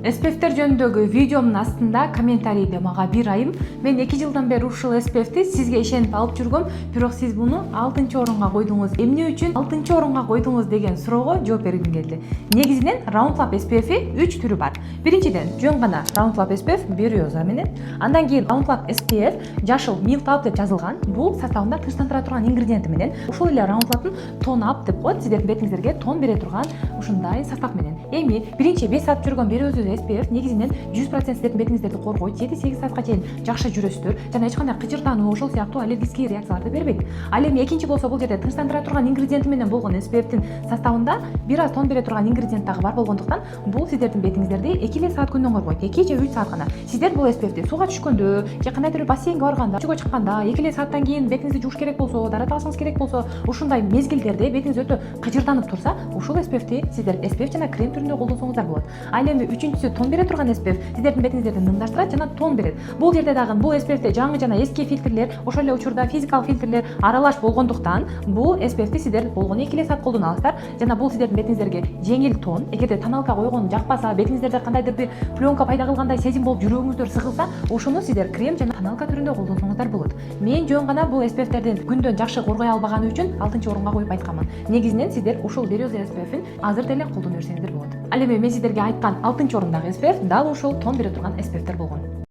SPF-тер жөнүндөгү видеомдун астында комментарийде мага бир айым мен 2 жылдан бери ушул SPF-ти сизге ишенип алып жүргөм, бирок сиз муну 6-орунга койдуңуз. Эмне үчүн 6-орунга койдуңуз деген суроого жооп бергим келди. Негизинен Roundlab SPF 3 түрү бар. Биринчиден жөн гана Roundlab SPF Berioza менен, андан кийин Roundlab SPF жашыл Milk Up деп жазылган. Бул составында тынчтандыра турган ингредиенти менен, ушул эле Roundlab'тын Tone Up деп коет, сиздердин бетиңиздерге тон бере турган ушундай состав менен. Эми биринчи 5 саат жүргөн Berioza SPF негизинен 100% сиздердин бетиңиздерди коргойт, 7-8 саатка чейин жакшы жүрөсүздөр жана эч кандай кычыртануу ошол сыяктуу аллергический реакцияларды бербейт. Ал эми экинчи болсо бул жерде тынчтандыра турган ингредиенти менен болгон SPF-тин составында бир аз тон бере турган ингредиент дагы бар болгондуктан бул сиздердин бетиңиздерди 2 саат күндөн коргойт, 2 же 3 саат гана. Сиздер бул SPF-ти сууга түшкөндө же кандайдыр бир бассейнге барганда, чөгө чыкканда 2 сааттан кийин бетиңизди жууш керек болсо, дарата алышыңыз керек болсо, ушундай мезгилдерде бетиңиз өтө кычырданып турса, ушул SPF-ти сиздер SPF жана крем түрүндө колдонсоңуздар болот. Ал эми үчүнчүсү тон бере турган SPF сиздердин бетиңиздерди нымдаштырат жана тон берет. Бул жерде дагы бул SPF-те жаңы жана эски фильтрлер, ошол эле учурда физикалык фильтрлер аралаш болгондуктан бул SPF-ти сиздер болгону 2 саат колдоно аласыздар жана бул сиздердин бетиңиздерге жеңил тон. Эгерде тоналка койгон жакпаса, бетиңиздерде кандайдыр бир пленка пайда кылгандай сезим болуп жүрөгүңүздөр сыгылса, ошону сиздер крем жана тоналка түрүндө колдонсоңуздар болот. Мен жөн гана бул SPF-терден күндөн жакшы коргой албаганы үчүн 6-орунга коюп айтканмын. Негизинен сиздер ушул Berioza SPF-ин азыр деле колдоно берсеңиздер болот. Ал эми мен сиздерге айткан 6-орундагы SPF дал ушул тон бере турган SPF-тер болгон.